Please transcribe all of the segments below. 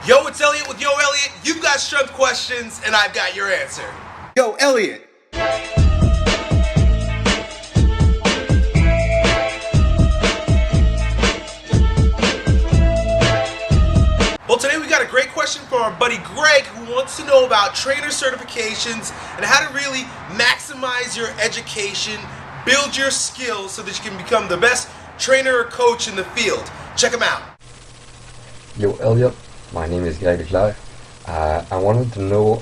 Yo, it's Elliot with Yo Elliot. You've got strength questions, and I've got your answer. Yo, Elliot. Well, today we got a great question from our buddy Greg, who wants to know about trainer certifications and how to really maximize your education, build your skills so that you can become the best trainer or coach in the field. Check him out. Yo Elliot, my name is Greg Leclerc. I wanted to know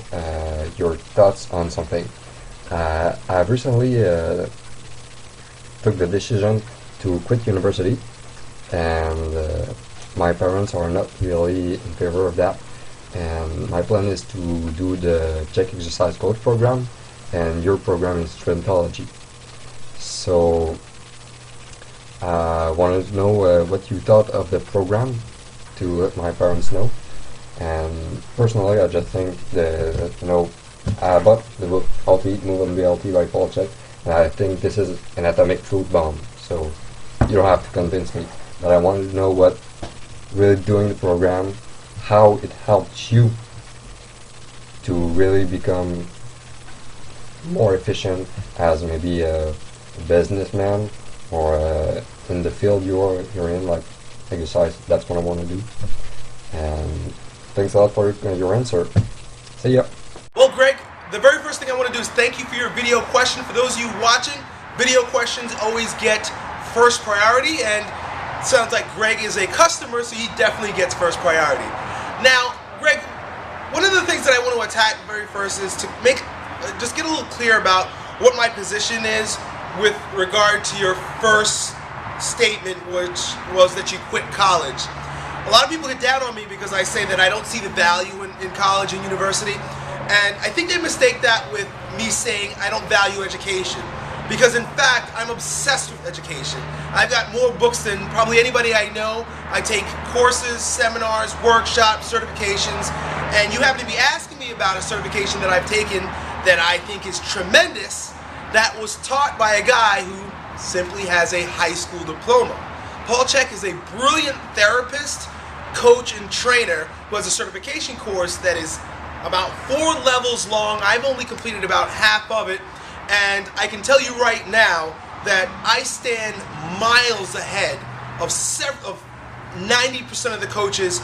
your thoughts on something. I've recently took the decision to quit university, and my parents are not really in favor of that. And my plan is to do the Czech exercise coach program, and your program is Strengthology. So I wanted to know what you thought of the program, to let my parents know. And personally, I just think that, I bought the book How to Eat, Move and Be Healthy by Paul Chek, and I think this is an atomic truth bomb, so you don't have to convince me. But I wanted to know what really doing the program, how it helped you to really become more efficient as maybe a businessman, or in the field you're in, like exercise. That's what I want to do. And thanks a lot for your answer. See ya. Well, Greg, the very first thing I want to do is thank you for your video question. For those of you watching, video questions always get first priority, and it sounds like Greg is a customer, so he definitely gets first priority. Now, Greg, one of the things that I want to attack very first is to just get a little clear about what my position is with regard to your first statement, which was that you quit college. A lot of people get down on me because I say that I don't see the value in college and university, and I think they mistake that with me saying I don't value education, because in fact I'm obsessed with education. I've got more books than probably anybody I know. I take courses, seminars, workshops, certifications, and you happen to be asking me about a certification that I've taken that I think is tremendous, that was taught by a guy who simply has a high school diploma. Paul Chek is a brilliant therapist, coach, and trainer who has a certification course that is about 4 levels long. I've only completed about half of it, and I can tell you right now that I stand miles ahead of 90% of the coaches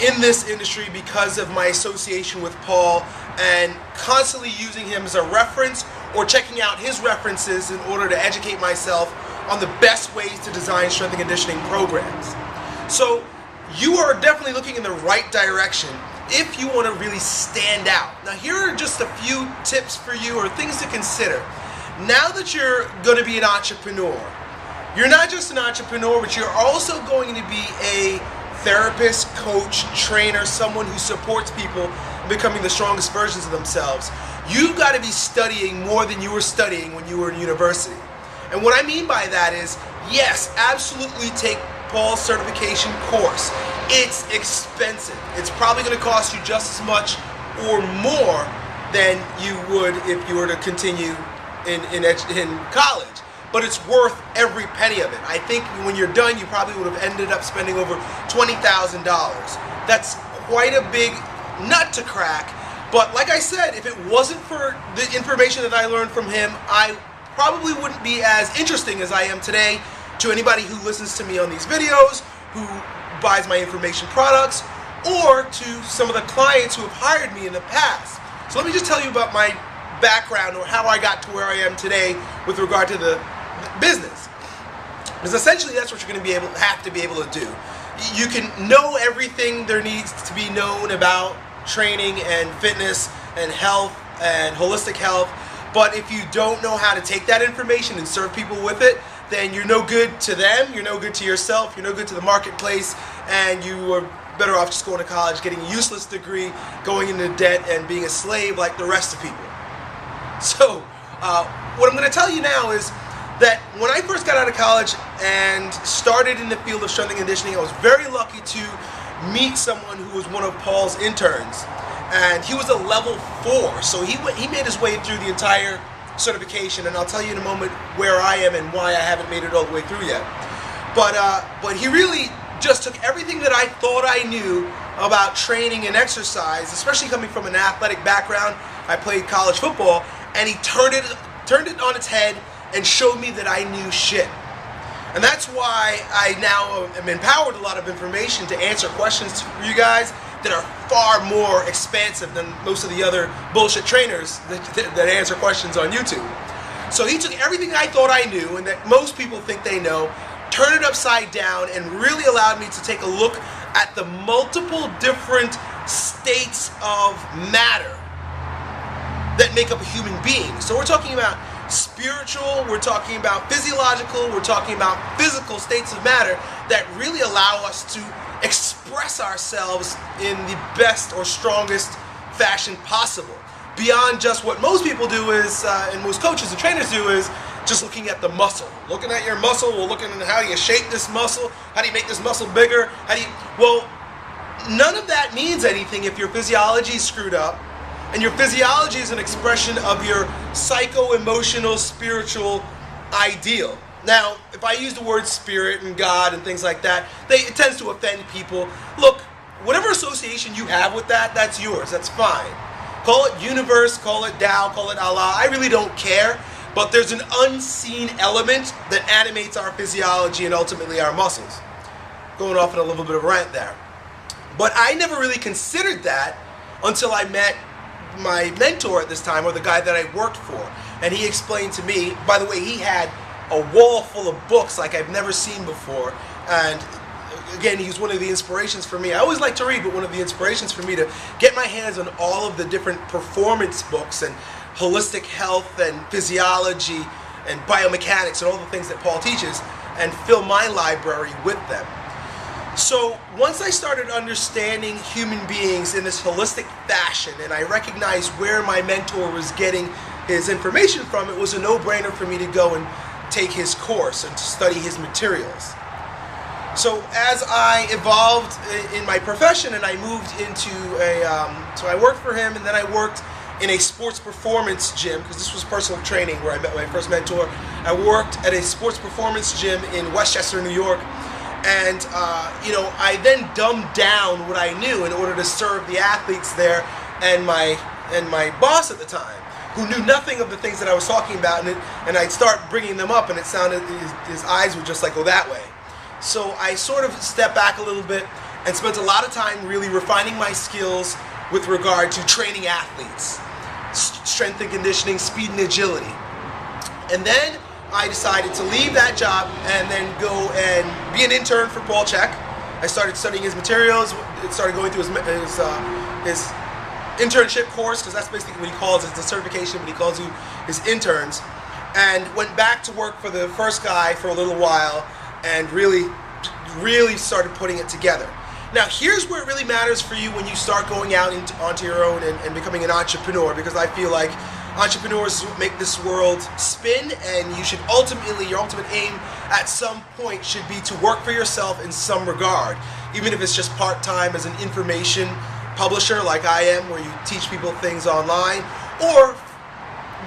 in this industry because of my association with Paul and constantly using him as a reference or checking out his references in order to educate myself on the best ways to design strength and conditioning programs. So you are definitely looking in the right direction if you want to really stand out. Now, here are just a few tips for you, or things to consider. Now that you're going to be an entrepreneur, you're not just an entrepreneur, but you're also going to be a therapist, coach, trainer, someone who supports people in becoming the strongest versions of themselves. You've got to be studying more than you were studying when you were in university. And what I mean by that is, yes, absolutely take Paul's certification course. It's expensive. It's probably going to cost you just as much or more than you would if you were to continue in college. But it's worth every penny of it. I think when you're done, you probably would have ended up spending over $20,000. That's quite a big nut to crack. But like I said, if it wasn't for the information that I learned from him, I probably wouldn't be as interesting as I am today to anybody who listens to me on these videos, who buys my information products, or to some of the clients who have hired me in the past. So let me just tell you about my background, or how I got to where I am today with regard to the business. Because essentially that's what you're going to have to be able to do. You can know everything there needs to be known about training and fitness and health and holistic health, but if you don't know how to take that information and serve people with it, then you're no good to them, you're no good to yourself, you're no good to the marketplace, and you are better off just going to college, getting a useless degree, going into debt, and being a slave like the rest of people. So what I'm going to tell you now is that when I first got out of college and started in the field of strength and conditioning, I was very lucky to meet someone who was one of Paul's interns, and he was a level 4, so he made his way through the entire certification, and I'll tell you in a moment where I am and why I haven't made it all the way through yet. But he really just took everything that I thought I knew about training and exercise, especially coming from an athletic background. I played college football, and he turned it on its head and showed me that I knew shit. And that's why I now am empowered with a lot of information to answer questions for you guys that are far more expansive than most of the other bullshit trainers that answer questions on YouTube. So he took everything I thought I knew and that most people think they know, turned it upside down, and really allowed me to take a look at the multiple different states of matter that make up a human being. So we're talking about spiritual, we're talking about physiological, we're talking about physical states of matter that really allow us to express ourselves in the best or strongest fashion possible. Beyond just what most people do is, and most coaches and trainers do, is just looking at the muscle. Looking at your muscle, we're looking at how do you shape this muscle, how do you make this muscle bigger, well, none of that means anything if your physiology is screwed up, and your physiology is an expression of your psycho-emotional, spiritual ideal. Now, if I use the word spirit and God and things like that, it tends to offend people. Look, whatever association you have with that, that's yours, that's fine. Call it universe, call it Tao, call it Allah, I really don't care. But there's an unseen element that animates our physiology and ultimately our muscles. Going off on a little bit of a rant there. But I never really considered that until I met my mentor at this time, or the guy that I worked for. And he explained to me, by the way, he had a wall full of books like I've never seen before. And again, he was one of the inspirations for me. I always like to read, but one of the inspirations for me to get my hands on all of the different performance books and holistic health and physiology and biomechanics and all the things that Paul teaches, and fill my library with them. So once I started understanding human beings in this holistic fashion, and I recognized where my mentor was getting his information from, it was a no-brainer for me to go and take his course and to study his materials. So as I evolved in my profession and I moved into so I worked for him, and then I worked in a sports performance gym, because this was personal training where I met my first mentor. I worked at a sports performance gym in Westchester, New York, and I then dumbed down what I knew in order to serve the athletes there and my boss at the time, who knew nothing of the things that I was talking about, and I'd start bringing them up, and it sounded, his eyes would just like go that way. So I sort of stepped back a little bit and spent a lot of time really refining my skills with regard to training athletes, strength and conditioning, speed and agility. And then I decided to leave that job and then go and be an intern for Paul Chek. I started studying his materials, started going through his internship course, because that's basically what he calls it, the certification, but he calls you his interns, and went back to work for the first guy for a little while and really started putting it together. Now, here's where it really matters for you when you start going out onto your own and becoming an entrepreneur, because I feel like entrepreneurs make this world spin, and you should ultimately, your ultimate aim at some point should be to work for yourself in some regard, even if it's just part-time as an information publisher like I am, where you teach people things online, or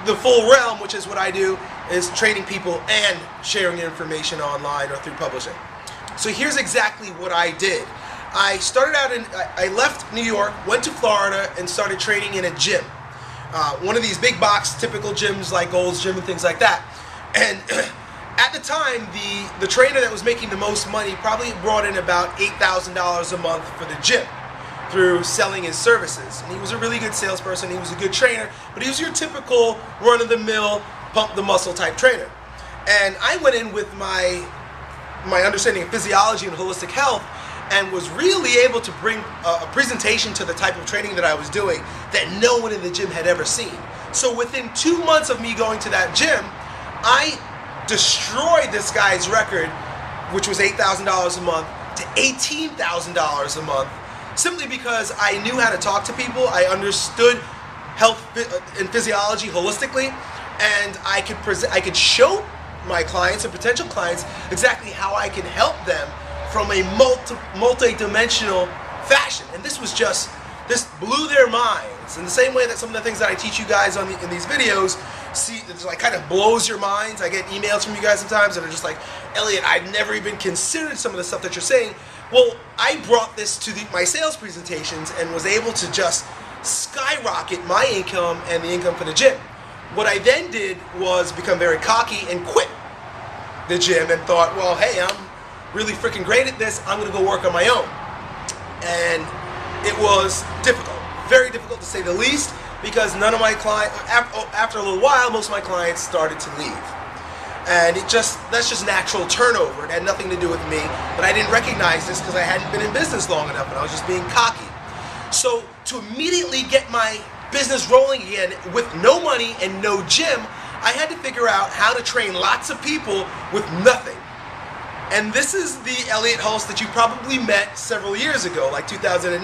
the full realm, which is what I do, is training people and sharing information online or through publishing. So here's exactly what I did. I started out I left New York, went to Florida, and started training in a gym. One of these big box typical gyms like Gold's Gym and things like that. And at the time, the trainer that was making the most money probably brought in about $8,000 a month for the gym through selling his services. And he was a really good salesperson, he was a good trainer, but he was your typical run-of-the-mill, pump-the-muscle type trainer. And I went in with my understanding of physiology and holistic health, and was really able to bring a presentation to the type of training that I was doing that no one in the gym had ever seen. So within 2 months of me going to that gym, I destroyed this guy's record, which was $8,000 a month, to $18,000 a month, simply because I knew how to talk to people, I understood health and physiology holistically, and I could show my clients and potential clients exactly how I can help them from a multi-dimensional fashion. And this blew their minds in the same way that some of the things that I teach you guys in these videos, it's like kind of blows your minds. I get emails from you guys sometimes that are just like, Elliot, I've never even considered some of the stuff that you're saying, Well, I brought this to my sales presentations and was able to just skyrocket my income and the income for the gym. What I then did was become very cocky and quit the gym and thought, well, hey, I'm really freaking great at this. I'm going to go work on my own. And it was difficult, very difficult to say the least, because none of my clients, after a little while, most of my clients started to leave. And that's just natural turnover. It had nothing to do with me, but I didn't recognize this because I hadn't been in business long enough and I was just being cocky. So to immediately get my business rolling again with no money and no gym, I had to figure out how to train lots of people with nothing. And this is the Elliot Hulse that you probably met several years ago, like 2009,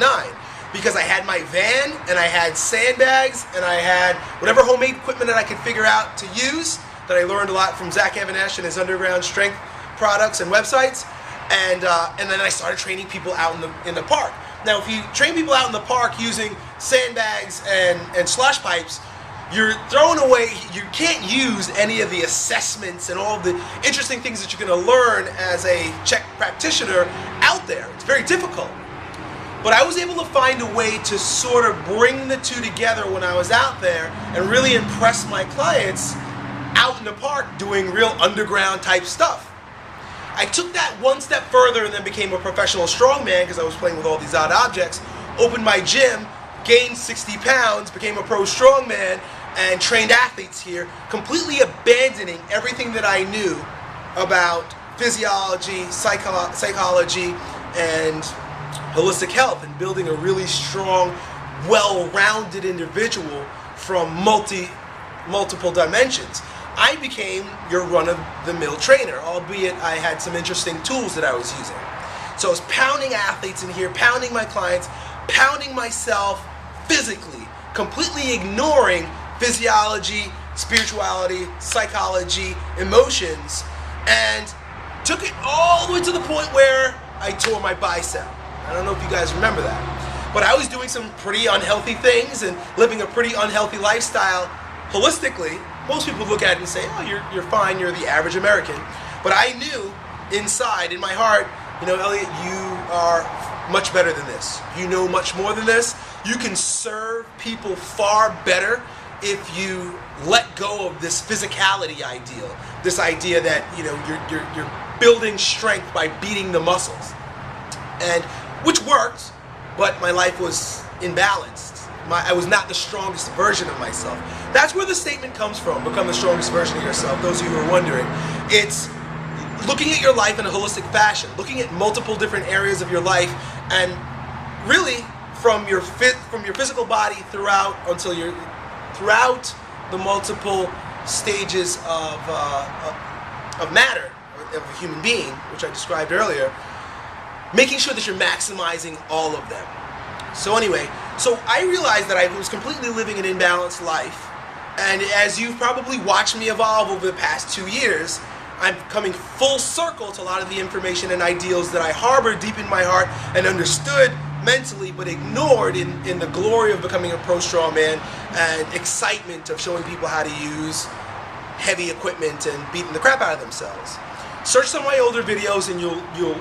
because I had my van and I had sandbags and I had whatever homemade equipment that I could figure out to use, that I learned a lot from Zach Evanesh and his underground strength products and websites, and then I started training people out in the park. Now, if you train people out in the park using sandbags and slush pipes, you're throwing away, you can't use any of the assessments and all of the interesting things that you're going to learn as a Czech practitioner out there. It's very difficult. But I was able to find a way to sort of bring the two together when I was out there and really impress my clients out in the park doing real underground type stuff. I took that one step further and then became a professional strongman because I was playing with all these odd objects, opened my gym, gained 60 pounds, became a pro strongman, and trained athletes here, completely abandoning everything that I knew about physiology, psychology, and holistic health, and building a really strong, well-rounded individual from multiple dimensions. I became your run-of-the-mill trainer, albeit I had some interesting tools that I was using. So I was pounding athletes in here, pounding my clients, pounding myself physically, completely ignoring physiology, spirituality, psychology, emotions, and took it all the way to the point where I tore my bicep. I don't know if you guys remember that. But I was doing some pretty unhealthy things and living a pretty unhealthy lifestyle holistically. Most people look at it and say, oh, you're fine, you're the average American. But I knew inside, in my heart, Elliot, you are much better than this. You know much more than this. You can serve people far better if you let go of this physicality ideal, this idea that you're building strength by beating the muscles, and which worked, but my life was imbalanced. I was not the strongest version of myself. That's where the statement comes from, become the strongest version of yourself. Those of you who are wondering, it's looking at your life in a holistic fashion, looking at multiple different areas of your life, and really from your physical body throughout the multiple stages of matter of a human being, which I described earlier, making sure that you're maximizing all of them. So anyway, so I realized that I was completely living an imbalanced life, and as you've probably watched me evolve over the past 2 years, I'm coming full circle to a lot of the information and ideals that I harbored deep in my heart and understood mentally, but ignored in the glory of becoming a pro strongman and excitement of showing people how to use heavy equipment and beating the crap out of themselves. Search some of my older videos and you'll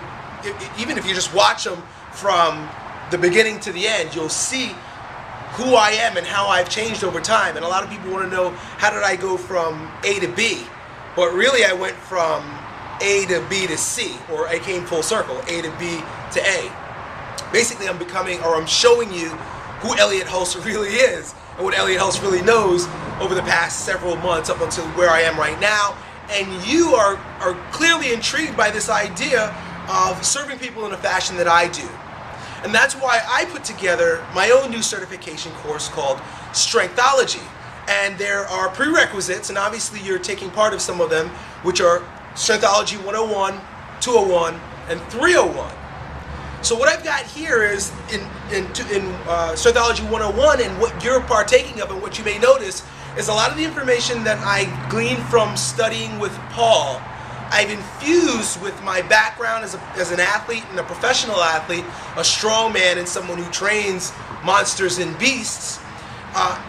even if you just watch them from the beginning to the end, you'll see who I am and how I've changed over time. And a lot of people want to know, how did I go from A to B? But really I went from A to B to C, or I came full circle, A to B to A. Basically I'm showing you who Elliot Hulse really is and what Elliot Hulse really knows over the past several months up until where I am right now. And you are clearly intrigued by this idea of serving people in a fashion that I do. And that's why I put together my own new certification course called Strengthology. And there are prerequisites, and obviously you're taking part of some of them, which are Strengthology 101, 201, and 301. So what I've got here is in Strengthology 101, and what you're partaking of and what you may notice is a lot of the information that I gleaned from studying with Paul, I've infused with my background as an athlete and a professional athlete, a strong man and someone who trains monsters and beasts,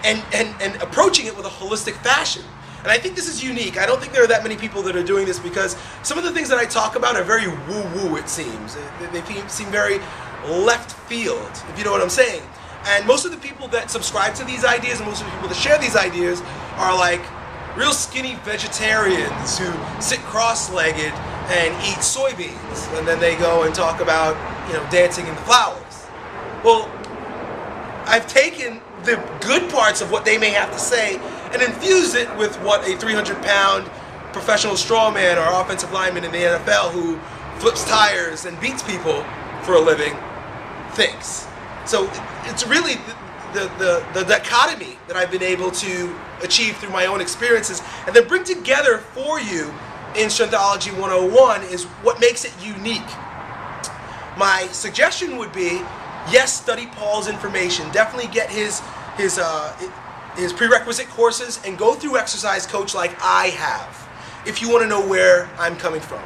and approaching it with a holistic fashion. And I think this is unique. I don't think there are that many people that are doing this, because some of the things that I talk about are very woo-woo, it seems. They seem very left field, if you know what I'm saying. And most of the people that subscribe to these ideas and most of the people that share these ideas are like real skinny vegetarians who sit cross-legged and eat soybeans, and then they go and talk about, you know, dancing in the flowers. Well, I've taken the good parts of what they may have to say and infused it with what a 300-pound professional strawman or offensive lineman in the NFL who flips tires and beats people for a living thinks. So it's really the dichotomy that I've been able to achieve through my own experiences and then bring together for you in Strengthology 101 is what makes it unique. My suggestion would be, yes, study Paul's information. Definitely get his prerequisite courses and go through Exercise Coach like I have, if you want to know where I'm coming from.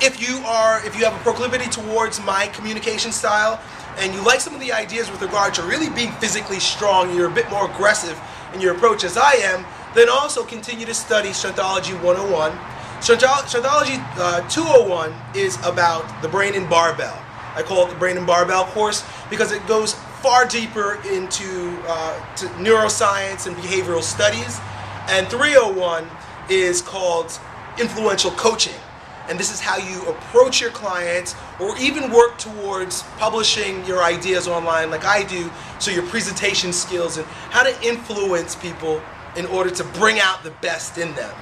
If you have a proclivity towards my communication style and you like some of the ideas with regard to really being physically strong, you're a bit more aggressive in your approach as I am, then also continue to study Strengthology 101. Strengthology 201 is about the brain and barbell. I call it the brain and barbell course because it goes far deeper into to neuroscience and behavioral studies. And 301 is called influential coaching. And this is how you approach your clients or even work towards publishing your ideas online like I do, so your presentation skills and how to influence people in order to bring out the best in them.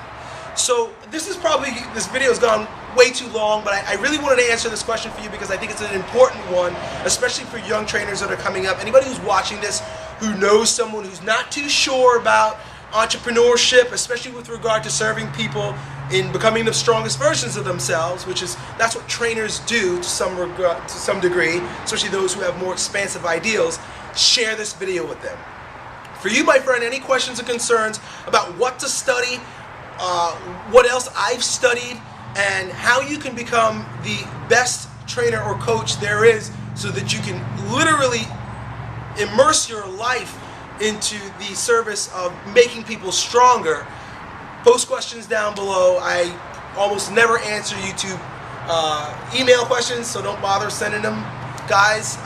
So this video has gone way too long, but I really wanted to answer this question for you because I think it's an important one, especially for young trainers that are coming up. Anybody who's watching this who knows someone who's not too sure about entrepreneurship, especially with regard to serving people in becoming the strongest versions of themselves, that's what trainers do to some degree, especially those who have more expansive ideals, share this video with them. For you, my friend, any questions or concerns about what to study, what else I've studied, and how you can become the best trainer or coach there is so that you can literally immerse your life into the service of making people stronger, post questions down below. I almost never answer YouTube email questions, so don't bother sending them, guys.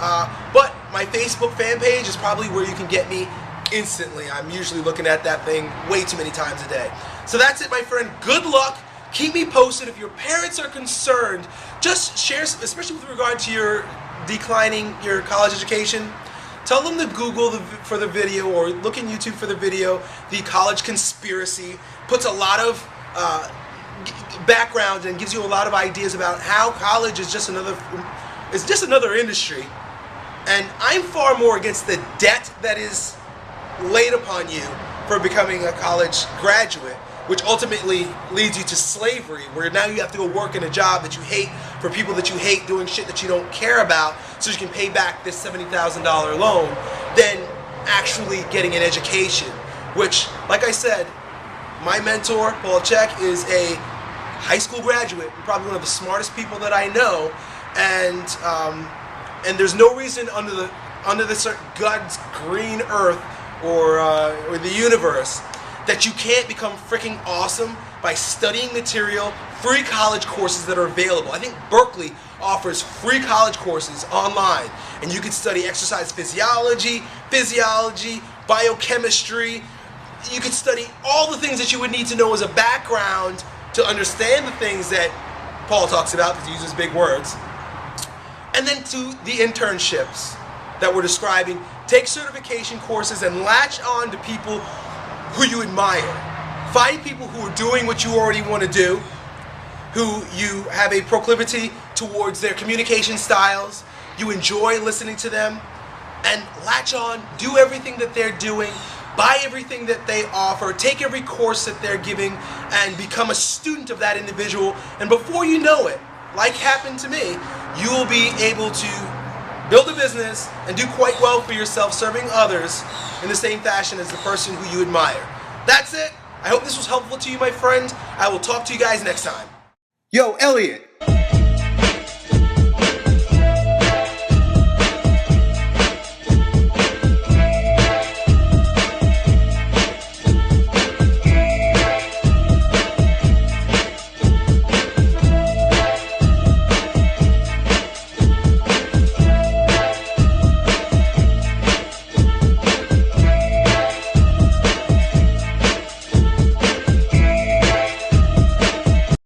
But my Facebook fan page is probably where you can get me instantly. I'm usually looking at that thing way too many times a day. So that's it, my friend. Good luck. Keep me posted. If your parents are concerned, just share, especially with regard to your declining your college education. Tell them to Google for the video or look in YouTube for the video. The College Conspiracy puts a lot of background and gives you a lot of ideas about how college is just another industry. And I'm far more against the debt that is laid upon you for becoming a college graduate, which ultimately leads you to slavery, where now you have to go work in a job that you hate for people that you hate, doing shit that you don't care about so you can pay back this $70,000 loan, than actually getting an education, which, like I said, my mentor, Paul Check, is a high school graduate, probably one of the smartest people that I know, and there's no reason under the God's green earth or the universe that you can't become freaking awesome by studying material, free college courses that are available. I think Berkeley offers free college courses online, and you can study exercise physiology, biochemistry. You could study all the things that you would need to know as a background to understand the things that Paul talks about, because he uses big words. And then to the internships that we're describing. Take certification courses and latch on to people who you admire. Find people who are doing what you already want to do, who you have a proclivity towards their communication styles, you enjoy listening to them, and latch on, do everything that they're doing, buy everything that they offer, take every course that they're giving, and become a student of that individual. And before you know it, like happened to me, you will be able to build a business and do quite well for yourself, serving others in the same fashion as the person who you admire. That's it. I hope this was helpful to you, my friend. I will talk to you guys next time. Yo, Elliot.